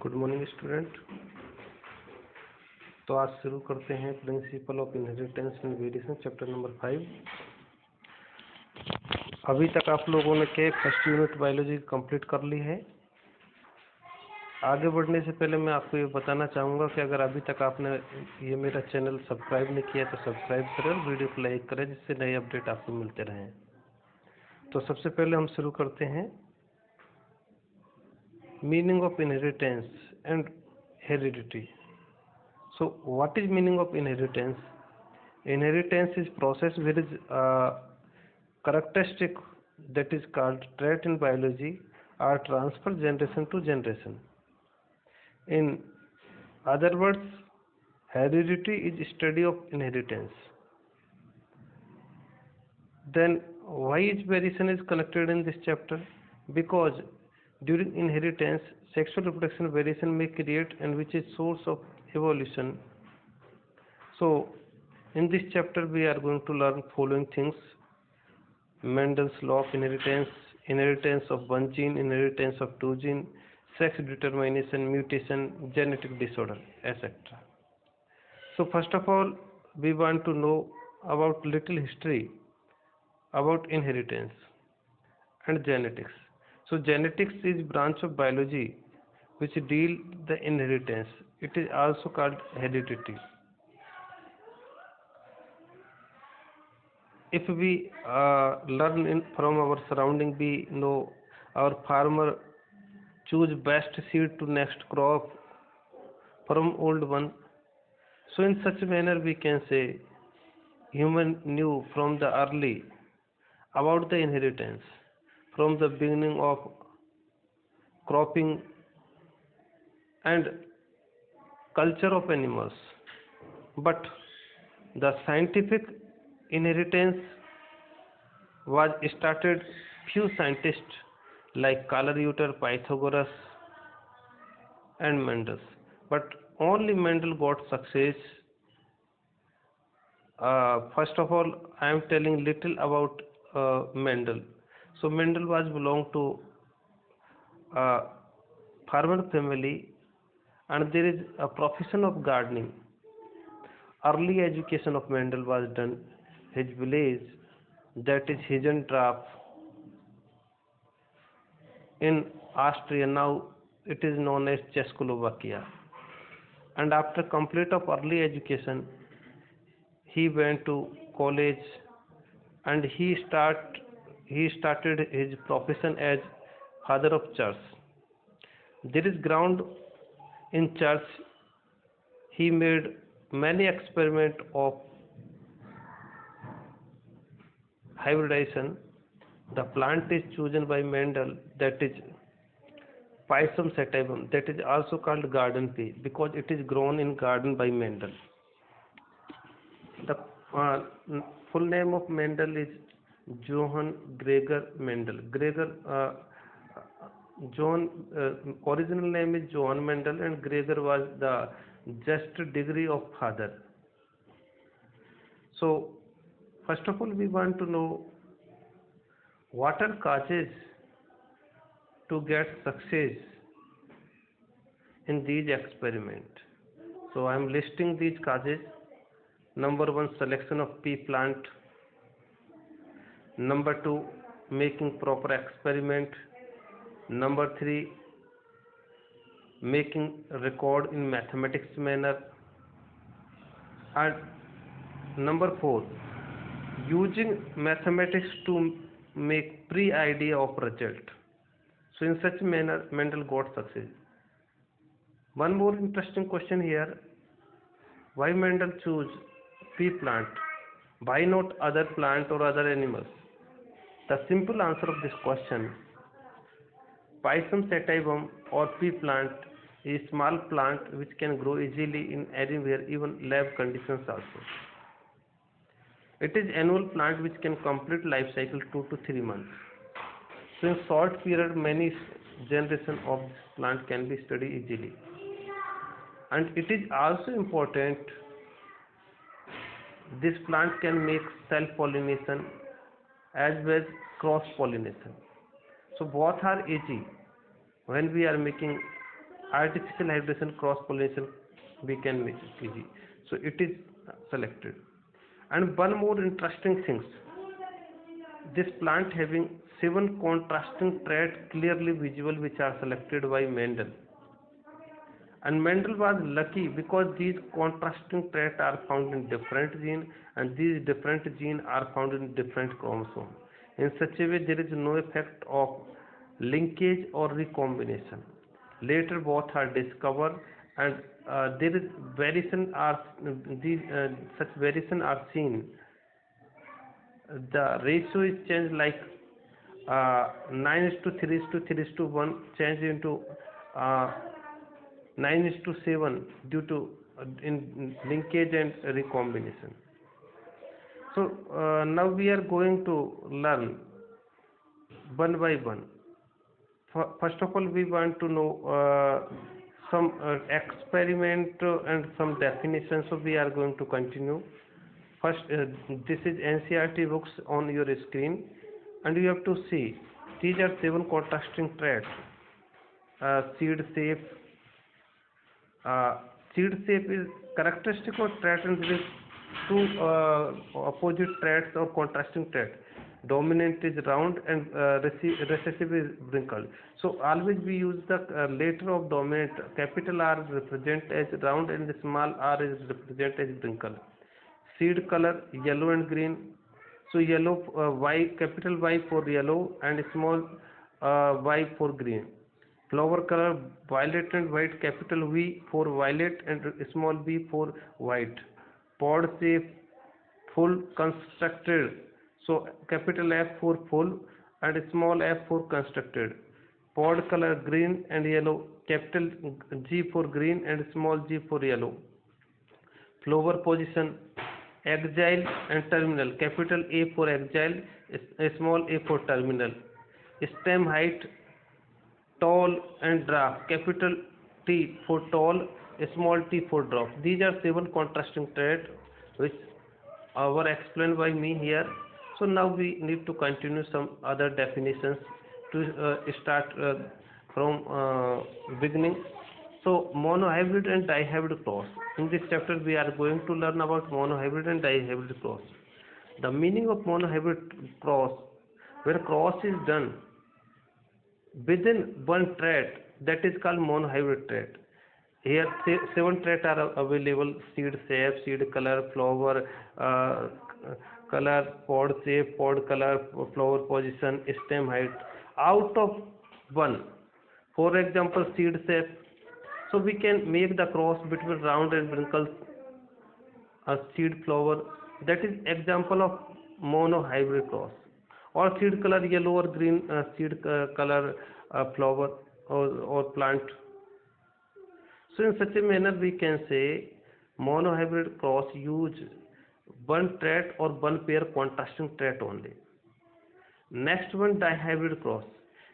Good morning student. तो आज शुरू करते हैं principle of inheritance and variation chapter number 5। अभी तक आप लोगों ने के फर्स्ट यूनिट बायोलॉजी कंप्लीट कर ली है। आगे बढ़ने से पहले मैं आपको ये बताना चाहूँगा कि अगर अभी तक आपने ये मेरा चैनल सब्सक्राइब नहीं किया तो सब्सक्राइब करें और वीडियो को लाइक करें, जिससे नए अपडेट आपको मिलते रहें। तो सबसे पहले हम शुरू करते हैं meaning of inheritance and heredity. So what is meaning of inheritance? Inheritance is process where is characteristic that is called trait in biology are transferred generation to generation. In other words, heredity is study of inheritance. Then why is variation is connected in this chapter? Because during inheritance, sexual reproduction variation may create and which is source of evolution. So in this chapter we are going to learn following things: Mendel's law of inheritance, inheritance of one gene, inheritance of two genes, sex determination, mutation, genetic disorder, etc. So first of all, we want to know about little history about inheritance and genetics. So genetics is branch of biology which deal the inheritance. It is also called heredity. If we learn from our surrounding, we know our farmer choose best seed to next crop from old one. So in such manner we can say human knew from the early about the inheritance from the beginning of cropping and culture of animals. But the scientific inheritance was started few scientists like Carl Reuter, Pythagoras and Mendel. But only Mendel got success. First of all, I am telling little about Mendel. So Mendel was belong to farmer family, and there is a profession of gardening. Early education of Mendel was done his village, that is Hizentropf in Austria. Now it is known as Czechoslovakia. And after complete of early education, he went to college and he started his profession as father of church. There is ground in church. He made many experiments of hybridization. The plant is chosen by Mendel, that is Pisum sativum, that is also called garden pea, because it is grown in garden by Mendel. The full name of Mendel is Johann Gregor Mendel. Original name is Johann Mendel, and Gregor was the just degree of father. So first of all, we want to know what are causes to get success in these experiments. So I am listing these causes. Number 1, selection of pea plant. Number 2, making proper experiment. Number 3, making record in mathematics manner. And number 4, using mathematics to make pre-idea of result. So in such manner Mendel got success. One more interesting question here: why Mendel choose pea plant? Why not other plant or other animals? The simple answer of this question: Pisum sativum or pea plant is a small plant which can grow easily in anywhere, even lab conditions also. It is annual plant which can complete life cycle 2 to 3 months. So in short period, many generations of this plant can be studied easily. And it is also important, this plant can make self-pollination as well as cross-pollination. So both are easy when we are making artificial hybridization, cross pollination we can make it easy. So it is selected. And one more interesting things, this plant having 7 contrasting traits clearly visible which are selected by Mendel. And Mendel was lucky because these contrasting traits are found in different genes, and these different genes are found in different chromosomes. In such a way, there is no effect of linkage or recombination. Later, both are discovered, and there is variation are these such variation are seen. The ratio is changed like 9:3:3:1 change into 9:7 due to in linkage and recombination. So now we are going to learn one by one. First of all, we want to know some experiment and some definitions. So we are going to continue. First, this is NCERT books on your screen, and you have to see these are 7 contrasting traits. Seed shape. Seed shape is characteristic of trait, and there is 2 opposite traits or contrasting traits. Dominant is round and recessive is wrinkled. So always we use the letter of dominant. Capital R represent as round and the small r is represent as wrinkled. Seed color yellow and green. So yellow Y, capital Y for yellow and small y for green. Flower color violet and white, capital V for violet and small v for white. Pod shape full constructed, so capital F for full and small f for constructed. Pod color green and yellow, capital G for green and small g for yellow. Flower position axial and terminal, capital A for axial, small a for terminal. Stem height tall and drop, capital T for tall, small t for drop. These are 7 contrasting traits which were explained by me here. So now we need to continue some other definitions to start from beginning. So monohybrid and dihybrid cross. In this chapter we are going to learn about monohybrid and dihybrid cross. The meaning of monohybrid cross, when cross is done within one trait, that is called monohybrid trait. Here 7 traits are available: seed shape, seed color, flower color, pod shape, pod color, flower position, stem height. Out of one, for example, seed shape, so we can make the cross between round and wrinkled seed flower. That is example of monohybrid cross. Or seed color yellow or green seed color flower or plant. So in such a manner we can say monohybrid cross use one trait or one pair contrasting trait only. Next one, dihybrid cross.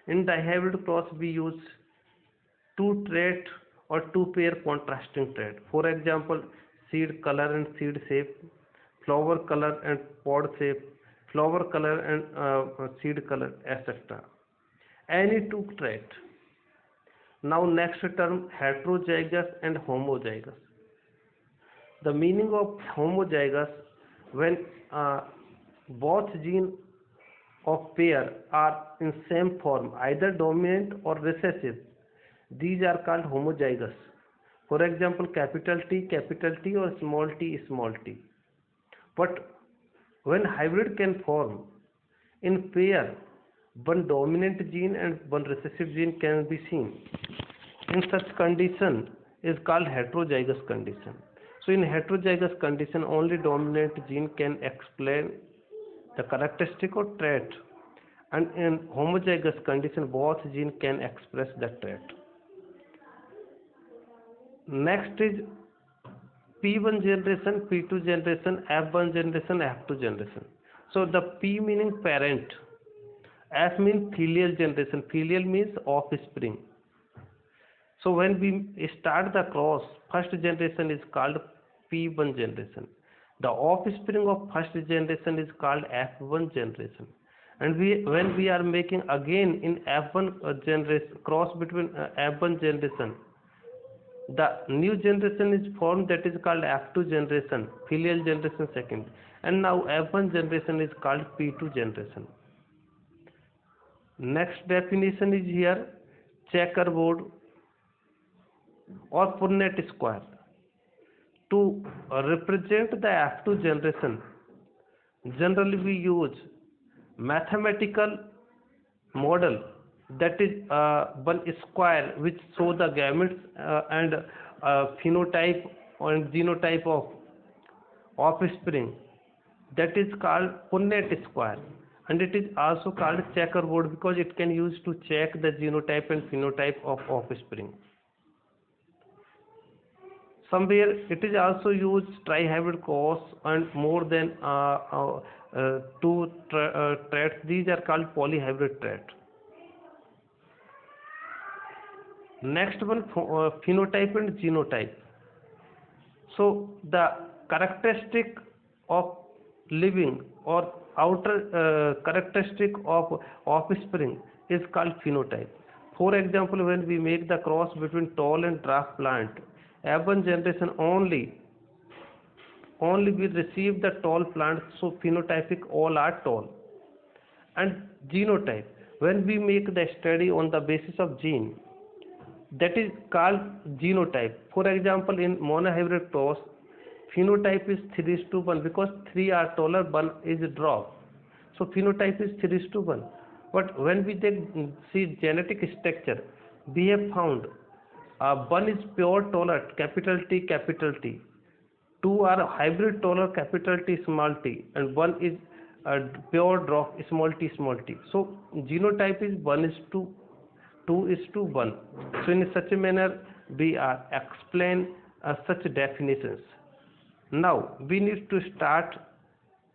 In dihybrid cross we use 2 trait or 2 pair contrasting trait. For example, seed color and seed shape, flower color and pod shape, flower color and seed color, etc. Any 2 trait. Now next term, heterozygous and homozygous. The meaning of homozygous, when both genes of pair are in same form, either dominant or recessive, these are called homozygous. For example, capital T or small t, small t. But when hybrid can form in pair, one dominant gene and one recessive gene can be seen. In such condition is called heterozygous condition. So in heterozygous condition, only dominant gene can explain the characteristic or trait, and in homozygous condition both genes can express the trait. Next is P1 generation, P2 generation, F1 generation, F2 generation. So the P meaning parent, F means filial generation. Filial means offspring. So when we start the cross, first generation is called P1 generation. The offspring of first generation is called F1 generation. And when we are making again in F1 generation, cross between F1 generation, the new generation is formed, that is called F2 generation, filial generation second, and now F1 generation is called P2 generation. Next definition is here, checkerboard or Punnett square. To represent the F2 generation, generally we use mathematical model, that is one square which show the gametes and phenotype and genotype of offspring, that is called Punnett square, and it is also called checkerboard because it can use to check the genotype and phenotype of offspring. Somewhere it is also used trihybrid cross and more than two traits. These are called polyhybrid trait. Next one, phenotype and genotype. So the characteristic of living or outer characteristic of offspring is called phenotype. For example, when we make the cross between tall and dwarf plant, F1 generation only will receive the tall plant, so phenotypic all are tall. And genotype, when we make the study on the basis of gene, that is called genotype. For example, in monohybrid cross, phenotype is 3:1 because 3 are taller, 1 is dwarf. So phenotype is 3:1. But when we see genetic structure, we have found 1 is pure taller, capital T, capital T. 2 are hybrid taller, capital T, small t, and 1 is pure dwarf, small t, small t. So genotype is 1:2:1. So in such a manner we are explain such definitions. Now we need to start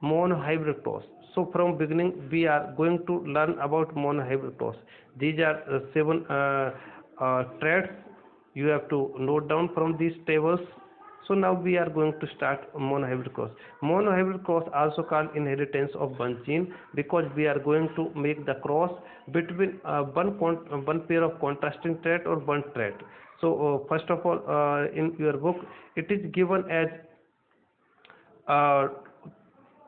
monohybrid cross. So from beginning we are going to learn about monohybrid cross. These are 7 traits you have to note down from these tables. So now we are going to start monohybrid cross. Monohybrid cross also called inheritance of one gene because we are going to make the cross between one pair of contrasting trait or one trait. So first of all, in your book it is given as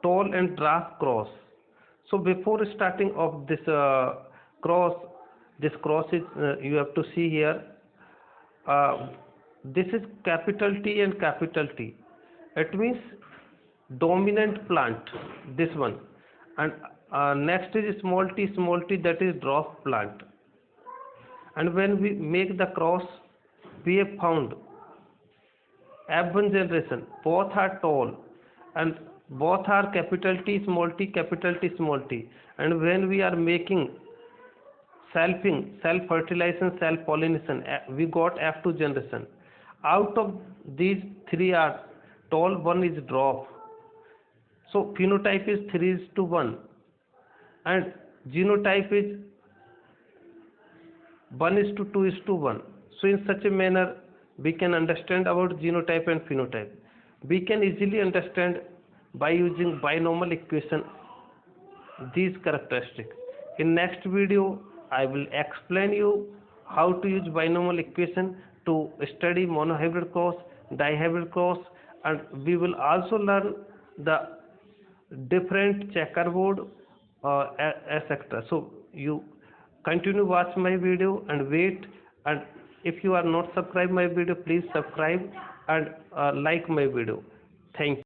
tall and dwarf cross. So before starting of this cross is you have to see here. This is capital T and capital T. It means dominant plant, this one, and next is small t, that is dwarf plant. And when we make the cross, we have found F1 generation, both are tall and both are capital T, capital T, small t. And when we are making selfing, self-fertilization, self-pollination, we got F2 generation. Out of these 3 are tall, 1 is dwarf. So phenotype is 3:1 and genotype is 1:2:1. So in such a manner we can understand about genotype and phenotype. We can easily understand by using binomial equation these characteristics. In next video I will explain you how to use binomial equation to study monohybrid cross, dihybrid cross, and we will also learn the different checkerboard etc. So you continue watch my video and wait, and if you are not subscribed my video, please subscribe and like my video. Thank you.